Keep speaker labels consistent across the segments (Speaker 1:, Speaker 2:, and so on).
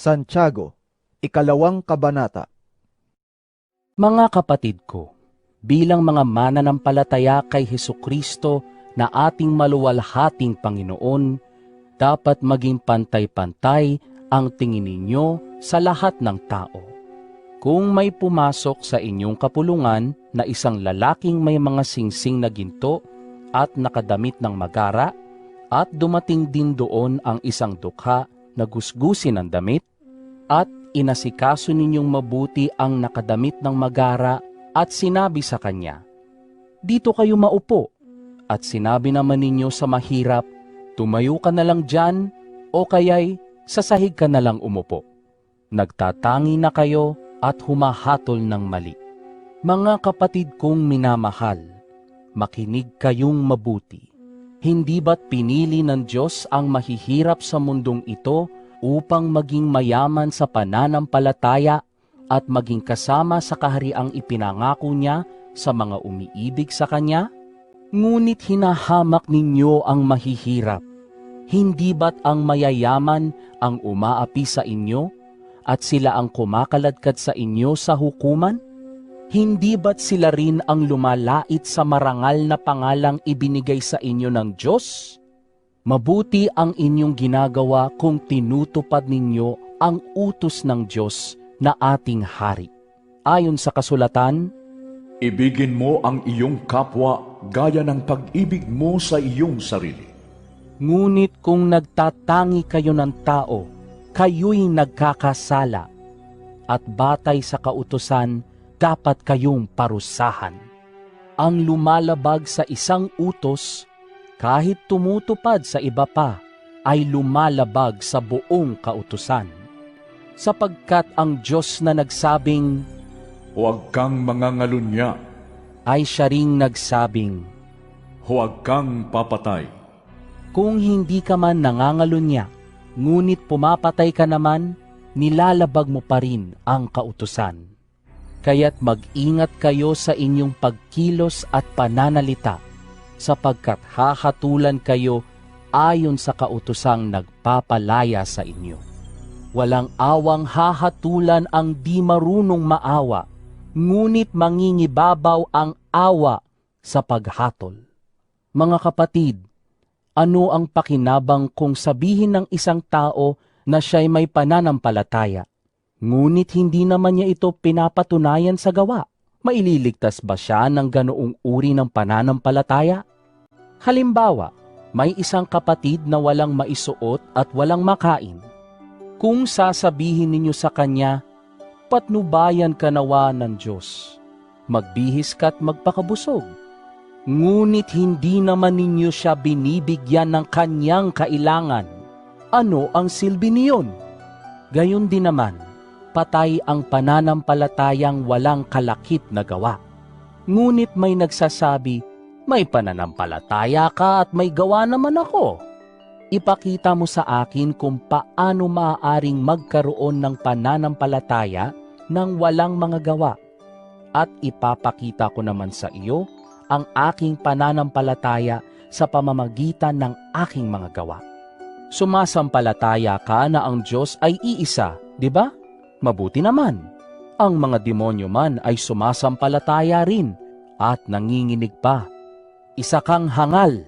Speaker 1: Santiago, 2 kabanata.
Speaker 2: Mga kapatid ko, bilang mga mananampalataya kay Hesukristo na ating maluwalhating Panginoon, dapat maging pantay-pantay ang tingin ninyo sa lahat ng tao. Kung may pumasok sa inyong kapulungan na isang lalaking may mga singsing na ginto at nakadamit ng magara, at dumating din doon ang isang dukha na gusgusin ng damit, at inasikaso ninyong mabuti ang nakadamit ng magara at sinabi sa kanya, "Dito kayo maupo." At sinabi naman ninyo sa mahirap, "Tumayo ka na lang dyan," o kaya'y sa sahig ka na lang umupo. Nagtatangi na kayo at humahatol ng mali. Mga kapatid kong minamahal, makinig kayong mabuti. Hindi ba't pinili ng Diyos ang mahihirap sa mundong ito upang maging mayaman sa pananampalataya at maging kasama sa kahariang ipinangako niya sa mga umiibig sa Kanya? Ngunit hinahamak ninyo ang mahihirap. Hindi ba't ang mayayaman ang umaapi sa inyo at sila ang kumakaladkad sa inyo sa hukuman? Hindi ba't sila rin ang lumalait sa marangal na pangalang ibinigay sa inyo ng Diyos? Mabuti ang inyong ginagawa kung tinutupad ninyo ang utos ng Diyos na ating hari. Ayon sa kasulatan,
Speaker 3: Ibigin mo ang iyong kapwa gaya ng pag-ibig mo sa iyong sarili.
Speaker 2: ngunit kung nagtatangi kayo ng tao, kayo'y nagkakasala, at batay sa kautusan, dapat kayong parusahan. Ang lumalabag sa isang utos, kahit tumutupad sa iba pa, ay lumalabag sa buong kautusan. Sapagkat ang Diyos na nagsabing,
Speaker 3: Huwag kang mangangalunya,
Speaker 2: ay siya ring nagsabing,
Speaker 3: huwag kang papatay.
Speaker 2: kung hindi ka man nangangalunya, ngunit pumapatay ka naman, nilalabag mo pa rin ang kautusan. Kaya't mag-ingat kayo sa inyong pagkilos at pananalita, sapagkat hahatulan kayo ayon sa kautusang nagpapalaya sa inyo. Walang awang hahatulan ang di marunong maawa, ngunit mangingibabaw ang awa sa paghatol. Mga kapatid, ano ang pakinabang kung sabihin ng isang tao na siya'y may pananampalataya, ngunit hindi naman niya ito pinapatunayan sa gawa? Maililigtas ba siya ng ganoong uri ng pananampalataya? Halimbawa, may isang kapatid na walang maisuot at walang makain. Kung sasabihin ninyo sa kanya, "Patnubayan ka nawa ng Diyos, magbihis ka at magpakabusog," ngunit hindi naman ninyo siya binibigyan ng kanyang kailangan, ano ang silbi niyon? Gayon din naman, patay ang pananampalatayang walang kalakip na gawa. Ngunit may nagsasabi, "May pananampalataya ka at may gawa naman ako." Ipakita mo sa akin kung paano maaaring magkaroon ng pananampalataya ng walang mga gawa. At ipapakita ko naman sa iyo ang aking pananampalataya sa pamamagitan ng aking mga gawa. Sumasampalataya ka na ang Diyos ay iisa, di ba? Mabuti naman. Ang mga demonyo man ay sumasampalataya rin at nanginginig pa. Isa kang hangal.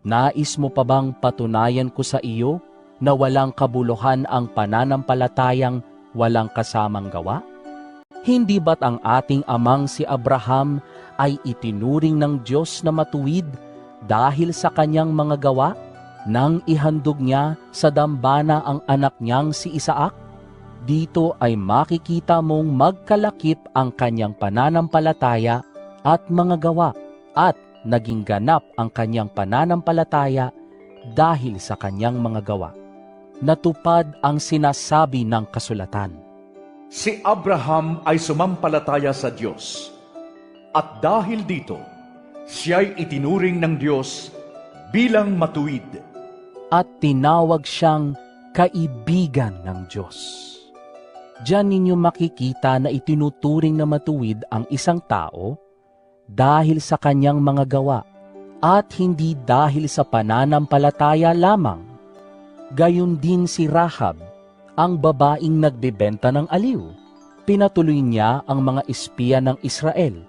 Speaker 2: Nais mo pa bang patunayan ko sa iyo na walang kabuluhan ang pananampalatayang walang kasamang gawa? Hindi ba't ang ating amang si Abraham ay itinuring ng Diyos na matuwid dahil sa kanyang mga gawa nang ihandog niya sa dambana ang anak niyang si Isaac? Dito ay makikita mong magkalakip ang kanyang pananampalataya at mga gawa, at naging ganap ang kanyang pananampalataya dahil sa kanyang mga gawa. Natupad ang sinasabi ng kasulatan.
Speaker 3: Si Abraham ay sumampalataya sa Diyos, at dahil dito, siya'y itinuring ng Diyos bilang matuwid.
Speaker 2: At tinawag siyang kaibigan ng Diyos. Diyan ninyo makikita na itinuturing na matuwid ang isang tao dahil sa kanyang mga gawa at hindi dahil sa pananampalataya lamang. Gayon din si Rahab ang babaeng nagbebenta ng aliw. Pinatuloy niya ang mga espiya ng Israel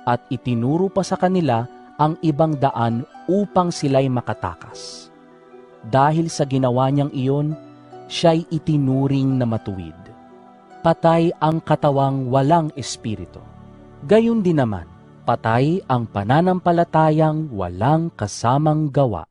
Speaker 2: at itinuro pa sa kanila ang ibang daan upang sila'y makatakas. Dahil sa ginawa niyang iyon, siya'y itinuring na matuwid. Patay ang katawang walang espiritu. Gayon din naman, patay ang pananampalatayang walang kasamang gawa.